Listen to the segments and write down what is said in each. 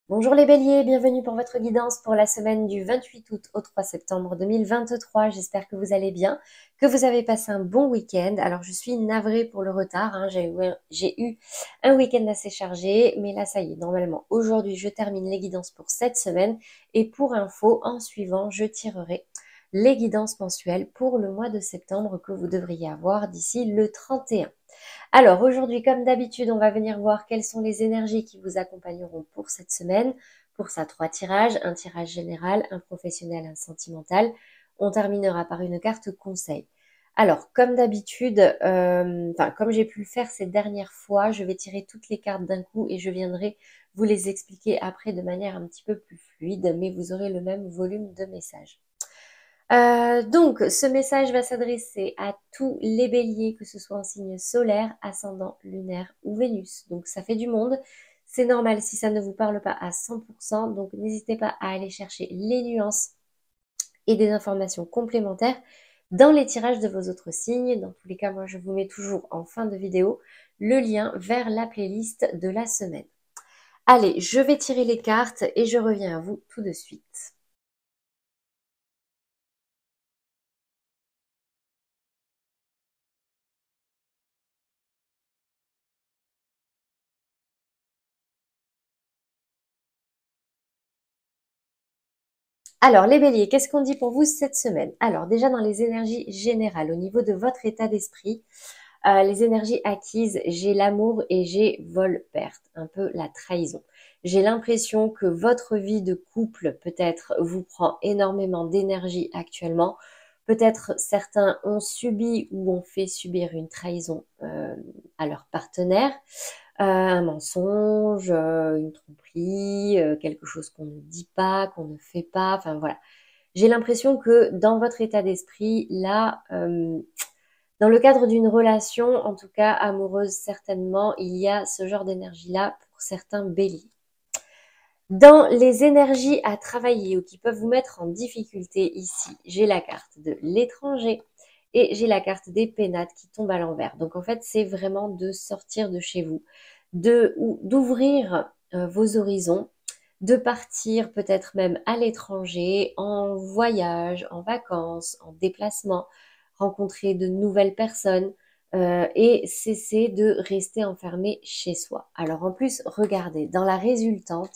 Bonjour les béliers, bienvenue pour votre guidance pour la semaine du 28 août au 3 septembre 2023. J'espère que vous allez bien, que vous avez passé un bon week-end. Alors je suis navrée pour le retard, j'ai eu un week-end assez chargé, mais là ça y est, normalement aujourd'hui je termine les guidances pour cette semaine et pour info, en suivant, je tirerai les guidances mensuelles pour le mois de septembre que vous devriez avoir d'ici le 31. Alors aujourd'hui, comme d'habitude, on va venir voir quelles sont les énergies qui vous accompagneront pour cette semaine. Pour ça, 3 tirages, un tirage général, un professionnel, un sentimental. On terminera par une carte conseil. Alors, comme d'habitude, comme j'ai pu le faire ces dernières fois, je vais tirer toutes les cartes d'un coup et je viendrai vous les expliquer après de manière un petit peu plus fluide, mais vous aurez le même volume de messages. Donc, ce message va s'adresser à tous les béliers, que ce soit en signe solaire, ascendant, lunaire ou Vénus. Donc, ça fait du monde. C'est normal si ça ne vous parle pas à 100%. Donc, n'hésitez pas à aller chercher les nuances et des informations complémentaires dans les tirages de vos autres signes. Dans tous les cas, moi, je vous mets toujours en fin de vidéo le lien vers la playlist de la semaine. Allez, je vais tirer les cartes et je reviens à vous tout de suite. Alors, les béliers, qu'est-ce qu'on dit pour vous cette semaine? Alors, déjà dans les énergies générales, au niveau de votre état d'esprit, les énergies acquises, j'ai l'amour et j'ai vol-perte, un peu la trahison. J'ai l'impression que votre vie de couple, peut-être, vous prend énormément d'énergie actuellement. Peut-être certains ont subi ou ont fait subir une trahison à leur partenaire. Un mensonge, une tromperie, quelque chose qu'on ne dit pas, qu'on ne fait pas, enfin voilà. J'ai l'impression que dans votre état d'esprit, là, dans le cadre d'une relation, en tout cas amoureuse certainement, il y a ce genre d'énergie-là pour certains béliers. Dans les énergies à travailler ou qui peuvent vous mettre en difficulté ici, j'ai la carte de l'étranger et j'ai la carte des pénates qui tombe à l'envers. Donc en fait, c'est vraiment de sortir de chez vous, d'ouvrir vos horizons, de partir peut-être même à l'étranger, en voyage, en vacances, en déplacement, rencontrer de nouvelles personnes et cesser de rester enfermé chez soi. Alors en plus, regardez, dans la résultante,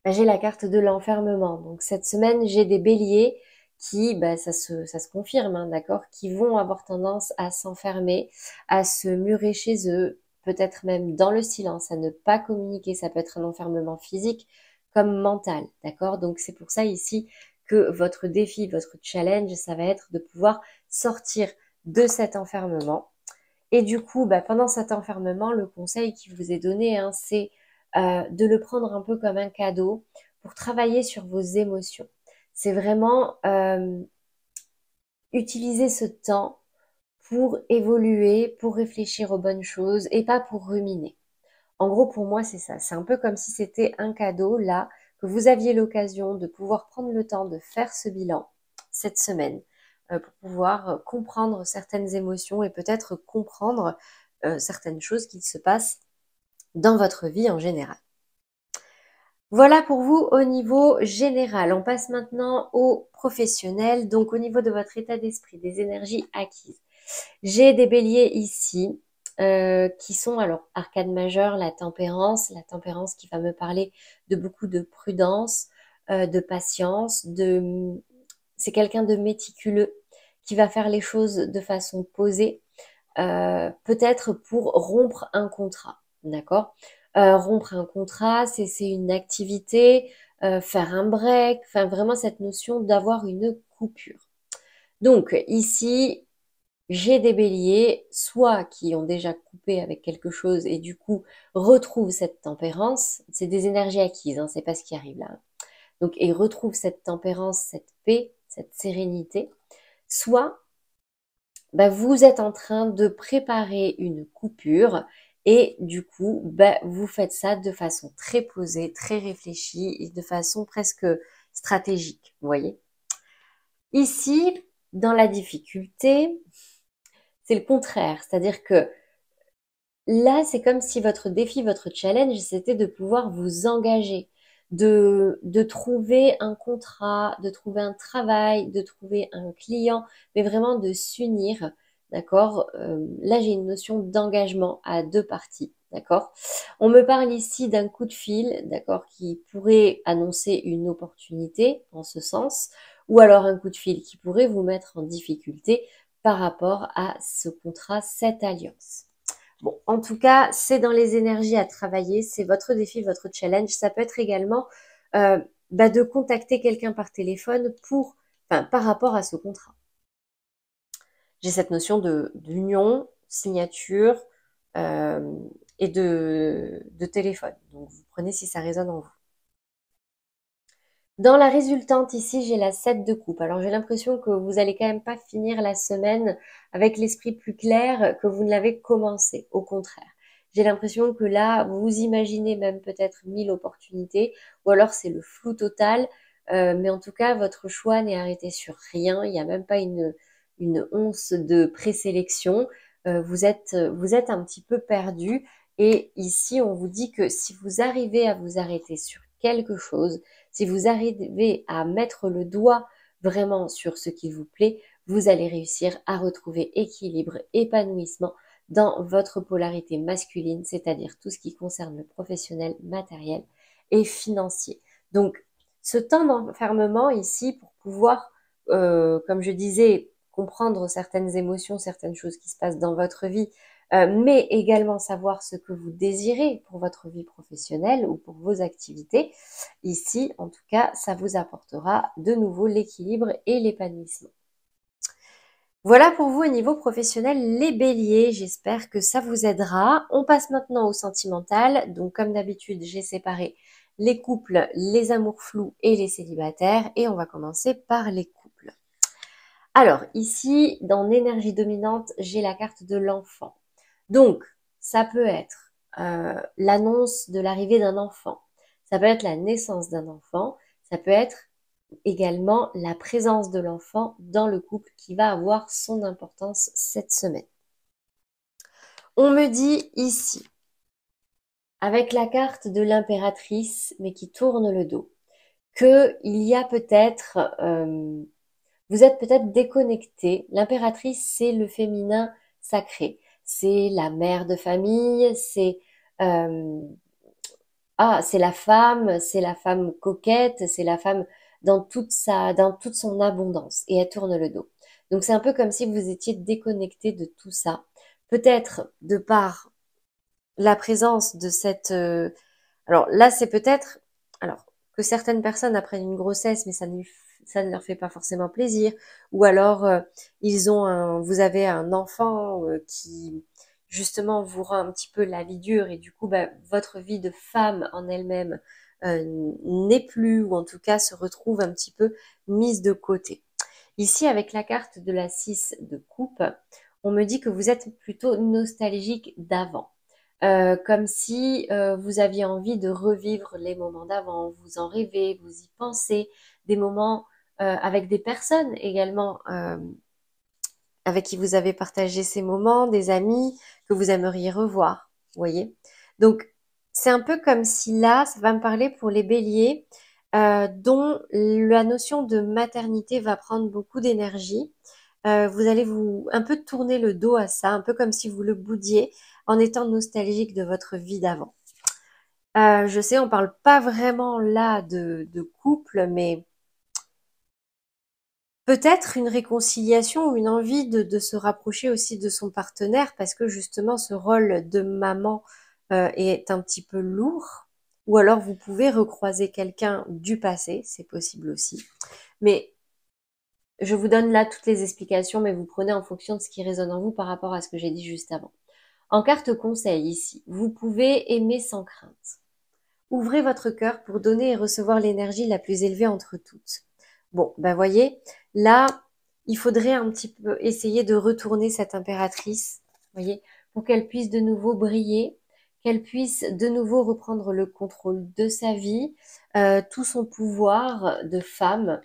j'ai la carte de l'enfermement. Donc cette semaine, j'ai des béliers qui, ça se confirme, hein, d'accord, qui vont avoir tendance à s'enfermer, à se murer chez eux, peut-être même dans le silence, à ne pas communiquer. Ça peut être un enfermement physique comme mental, d'accord. Donc c'est pour ça ici que votre défi, votre challenge, ça va être de pouvoir sortir de cet enfermement. Et du coup, pendant cet enfermement, le conseil qui vous est donné, hein, c'est de le prendre un peu comme un cadeau pour travailler sur vos émotions. C'est vraiment utiliser ce temps pour évoluer, pour réfléchir aux bonnes choses et pas pour ruminer. En gros, pour moi, c'est ça. C'est un peu comme si c'était un cadeau, là, que vous aviez l'occasion de pouvoir prendre le temps de faire ce bilan cette semaine pour pouvoir comprendre certaines émotions et peut-être comprendre certaines choses qui se passent dans votre vie en général. Voilà pour vous au niveau général. On passe maintenant au professionnel, donc au niveau de votre état d'esprit, des énergies acquises. J'ai des béliers ici qui sont, alors, arcane majeure, la tempérance qui va me parler de beaucoup de prudence, de patience, c'est quelqu'un de méticuleux qui va faire les choses de façon posée, peut-être pour rompre un contrat, d'accord. Rompre un contrat, c'est une activité, faire un break, enfin vraiment cette notion d'avoir une coupure. Donc ici, j'ai des béliers, soit qui ont déjà coupé avec quelque chose et du coup retrouvent cette tempérance, c'est des énergies acquises, hein, c'est pas ce qui arrive là. Donc, et retrouvent cette tempérance, cette paix, cette sérénité. Soit vous êtes en train de préparer une coupure et du coup, vous faites ça de façon très posée, très réfléchie et de façon presque stratégique, vous voyez. Ici, dans la difficulté, c'est le contraire, c'est-à-dire que là, c'est comme si votre défi, votre challenge, c'était de pouvoir vous engager, de trouver un contrat, de trouver un travail, de trouver un client, mais vraiment de s'unir, d'accord? Là, j'ai une notion d'engagement à deux parties, d'accord? On me parle ici d'un coup de fil, d'accord, qui pourrait annoncer une opportunité en ce sens, ou alors un coup de fil qui pourrait vous mettre en difficulté par rapport à ce contrat, cette alliance. Bon, en tout cas, c'est dans les énergies à travailler, c'est votre défi, votre challenge. Ça peut être également de contacter quelqu'un par téléphone par rapport à ce contrat. J'ai cette notion d'union, signature euh, et de téléphone. Donc, vous prenez si ça résonne en vous. Dans la résultante ici, j'ai la 7 de coupe. Alors j'ai l'impression que vous allez quand même pas finir la semaine avec l'esprit plus clair que vous ne l'avez commencé. Au contraire. J'ai l'impression que là, vous imaginez même peut-être 1000 opportunités ou alors c'est le flou total. Mais en tout cas, votre choix n'est arrêté sur rien. Il n'y a même pas une once de présélection. Vous êtes un petit peu perdu. Et ici, on vous dit que si vous arrivez à vous arrêter sur quelque chose, si vous arrivez à mettre le doigt vraiment sur ce qui vous plaît, vous allez réussir à retrouver équilibre, épanouissement dans votre polarité masculine, c'est-à-dire tout ce qui concerne le professionnel, matériel et financier. Donc, ce temps d'enfermement ici pour pouvoir, comme je disais, comprendre certaines émotions, certaines choses qui se passent dans votre vie, mais également savoir ce que vous désirez pour votre vie professionnelle ou pour vos activités. Ici, en tout cas, ça vous apportera de nouveau l'équilibre et l'épanouissement. Voilà pour vous au niveau professionnel, les béliers. J'espère que ça vous aidera. On passe maintenant au sentimental. Donc, comme d'habitude, j'ai séparé les couples, les amours flous et les célibataires. Et on va commencer par les couples. Alors, ici, dans l'énergie dominante, j'ai la carte de l'enfant. Donc, ça peut être l'annonce de l'arrivée d'un enfant. Ça peut être la naissance d'un enfant. Ça peut être également la présence de l'enfant dans le couple qui va avoir son importance cette semaine. On me dit ici, avec la carte de l'impératrice, mais qui tourne le dos, que il y a peut-être, vous êtes peut-être déconnecté. L'impératrice, c'est le féminin sacré. C'est la mère de famille, euh, c'est la femme coquette, c'est la femme dans toute son abondance et elle tourne le dos. Donc c'est un peu comme si vous étiez déconnecté de tout ça. Peut-être de par la présence de alors là c'est peut-être, alors que certaines personnes apprennent une grossesse, mais ça ne leur fait pas forcément plaisir. Ou alors vous avez un enfant qui justement vous rend un petit peu la vie dure et du coup votre vie de femme en elle-même n'est plus, ou en tout cas se retrouve un petit peu mise de côté. Ici, avec la carte de la 6 de coupe, on me dit que vous êtes plutôt nostalgique d'avant. Comme si vous aviez envie de revivre les moments d'avant, vous en rêvez, vous y pensez, des moments avec des personnes également avec qui vous avez partagé ces moments, des amis que vous aimeriez revoir, vous voyez. Donc, c'est un peu comme si là, ça va me parler pour les béliers, dont la notion de maternité va prendre beaucoup d'énergie. Vous allez vous un peu tourner le dos à ça, un peu comme si vous le boudiez en étant nostalgique de votre vie d'avant. Je sais, on parle pas vraiment là de couple, mais peut-être une réconciliation ou une envie de se rapprocher aussi de son partenaire parce que justement ce rôle de maman est un petit peu lourd. Ou alors vous pouvez recroiser quelqu'un du passé, c'est possible aussi. Mais je vous donne là toutes les explications, mais vous prenez en fonction de ce qui résonne en vous par rapport à ce que j'ai dit juste avant. En carte conseil ici, vous pouvez aimer sans crainte. Ouvrez votre cœur pour donner et recevoir l'énergie la plus élevée entre toutes. Bon, voyez, là, il faudrait un petit peu essayer de retourner cette impératrice, voyez, pour qu'elle puisse de nouveau briller, qu'elle puisse de nouveau reprendre le contrôle de sa vie, tout son pouvoir de femme,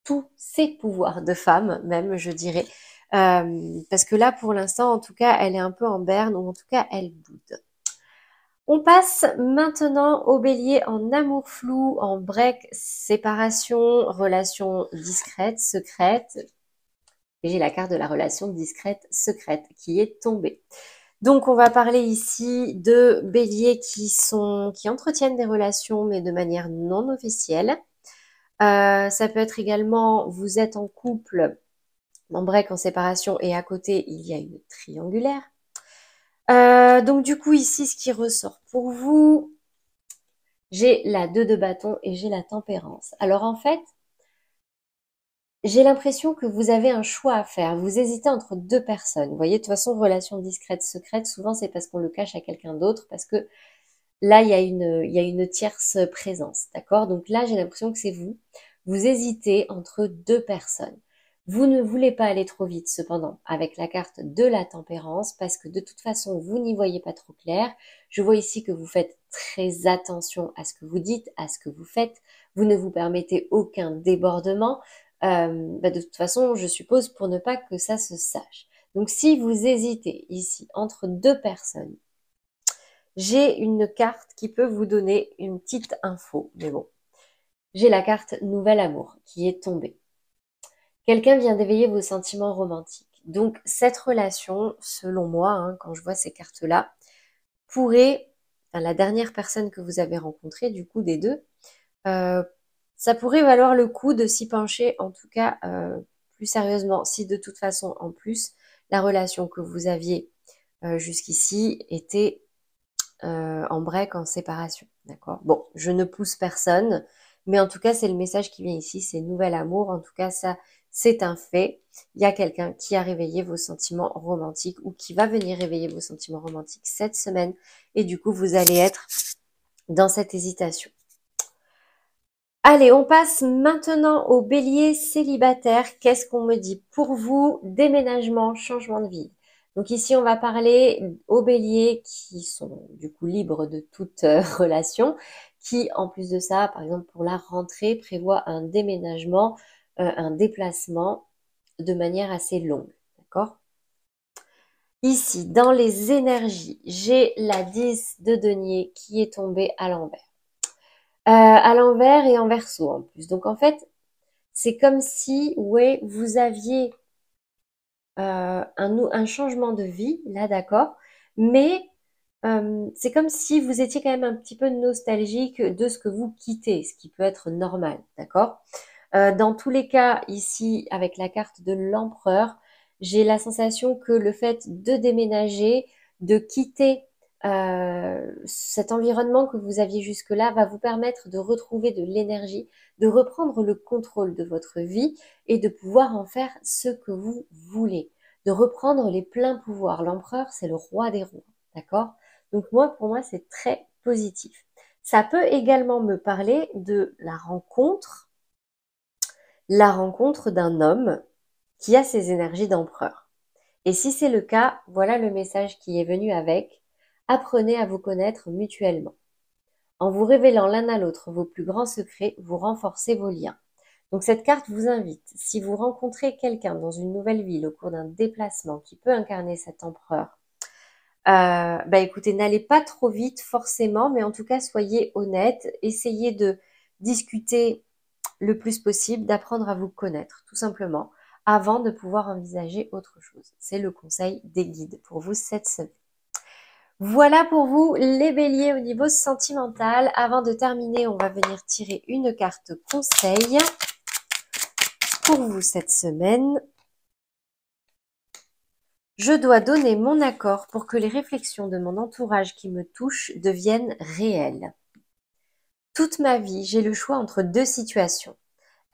tous ses pouvoirs de femme, même, je dirais, Parce que là, pour l'instant, en tout cas, elle est un peu en berne, ou en tout cas, elle boude. On passe maintenant au bélier en amour flou, en break, séparation, relation discrète, secrète. Et j'ai la carte de la relation discrète, secrète qui est tombée. Donc, on va parler ici de béliers qui entretiennent des relations, mais de manière non officielle. Ça peut être également, vous êtes en couple, en break, en séparation, et à côté, il y a une triangulaire. Donc, du coup, ici, ce qui ressort pour vous, j'ai la 2 de bâton et j'ai la tempérance. Alors, en fait, j'ai l'impression que vous avez un choix à faire. Vous hésitez entre deux personnes. Vous voyez, de toute façon, relation discrète, secrète, souvent, c'est parce qu'on le cache à quelqu'un d'autre, parce que là, il y a une tierce présence, d'accord? Donc là, j'ai l'impression que c'est vous. Vous hésitez entre deux personnes. Vous ne voulez pas aller trop vite, cependant, avec la carte de la tempérance, parce que de toute façon, vous n'y voyez pas trop clair. Je vois ici que vous faites très attention à ce que vous dites, à ce que vous faites. Vous ne vous permettez aucun débordement. De toute façon, je suppose pour ne pas que ça se sache. Donc, si vous hésitez ici entre deux personnes, j'ai une carte qui peut vous donner une petite info, mais bon. J'ai la carte Nouvel Amour qui est tombée. Quelqu'un vient d'éveiller vos sentiments romantiques. Donc, cette relation, selon moi, hein, quand je vois ces cartes-là, pourrait, enfin, la dernière personne que vous avez rencontrée, du coup, des deux, euh, ça pourrait valoir le coup de s'y pencher, en tout cas, plus sérieusement, si de toute façon, en plus, la relation que vous aviez jusqu'ici était en break, en séparation. D'accord? Bon, je ne pousse personne, mais en tout cas, c'est le message qui vient ici, c'est nouvel amour. En tout cas, ça, c'est un fait. Il y a quelqu'un qui a réveillé vos sentiments romantiques ou qui va venir réveiller vos sentiments romantiques cette semaine. Et du coup, vous allez être dans cette hésitation. Allez, on passe maintenant au bélier célibataire. Qu'est-ce qu'on me dit pour vous? Déménagement, changement de vie. Donc ici, on va parler aux béliers qui sont du coup libres de toute relation, qui en plus de ça, par exemple pour la rentrée, prévoient un déménagement, un déplacement de manière assez longue. D'accord? Ici, dans les énergies, j'ai la 10 de denier qui est tombée à l'envers. À l'envers et en verso en plus. Donc en fait, c'est comme si, ouais, vous aviez un changement de vie, là, d'accord, mais c'est comme si vous étiez quand même un petit peu nostalgique de ce que vous quittez, ce qui peut être normal, d'accord. Dans tous les cas, ici, avec la carte de l'empereur, j'ai la sensation que le fait de déménager, de quitter cet environnement que vous aviez jusque-là va vous permettre de retrouver de l'énergie, de reprendre le contrôle de votre vie et de pouvoir en faire ce que vous voulez, de reprendre les pleins pouvoirs. L'empereur, c'est le roi des rois, d'accord? Donc moi, pour moi, c'est très positif. Ça peut également me parler de la rencontre d'un homme qui a ses énergies d'empereur. Et si c'est le cas, voilà le message qui est venu avec. Apprenez à vous connaître mutuellement. En vous révélant l'un à l'autre vos plus grands secrets, vous renforcez vos liens. Donc cette carte vous invite, si vous rencontrez quelqu'un dans une nouvelle ville au cours d'un déplacement qui peut incarner cet empereur, écoutez, n'allez pas trop vite forcément, mais en tout cas soyez honnête, essayez de discuter le plus possible, d'apprendre à vous connaître, tout simplement, avant de pouvoir envisager autre chose. C'est le conseil des guides pour vous cette semaine. Voilà pour vous les béliers au niveau sentimental. Avant de terminer, on va venir tirer une carte conseil pour vous cette semaine. Je dois donner mon accord pour que les réflexions de mon entourage qui me touchent deviennent réelles. Toute ma vie, j'ai le choix entre deux situations.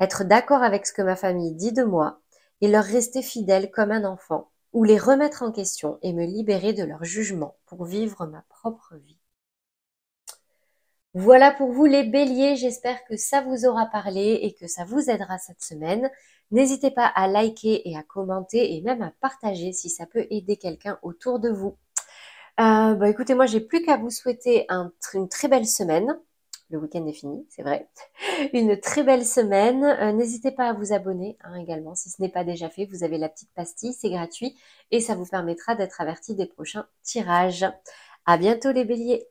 Être d'accord avec ce que ma famille dit de moi et leur rester fidèle comme un enfant, ou les remettre en question et me libérer de leur jugement pour vivre ma propre vie. Voilà pour vous les béliers, j'espère que ça vous aura parlé et que ça vous aidera cette semaine. N'hésitez pas à liker et à commenter et même à partager si ça peut aider quelqu'un autour de vous. Écoutez, moi j'ai plus qu'à vous souhaiter une très belle semaine. le week-end est fini, c'est vrai. Une très belle semaine. N'hésitez pas à vous abonner également si ce n'est pas déjà fait. Vous avez la petite pastille, c'est gratuit et ça vous permettra d'être averti des prochains tirages. À bientôt les béliers.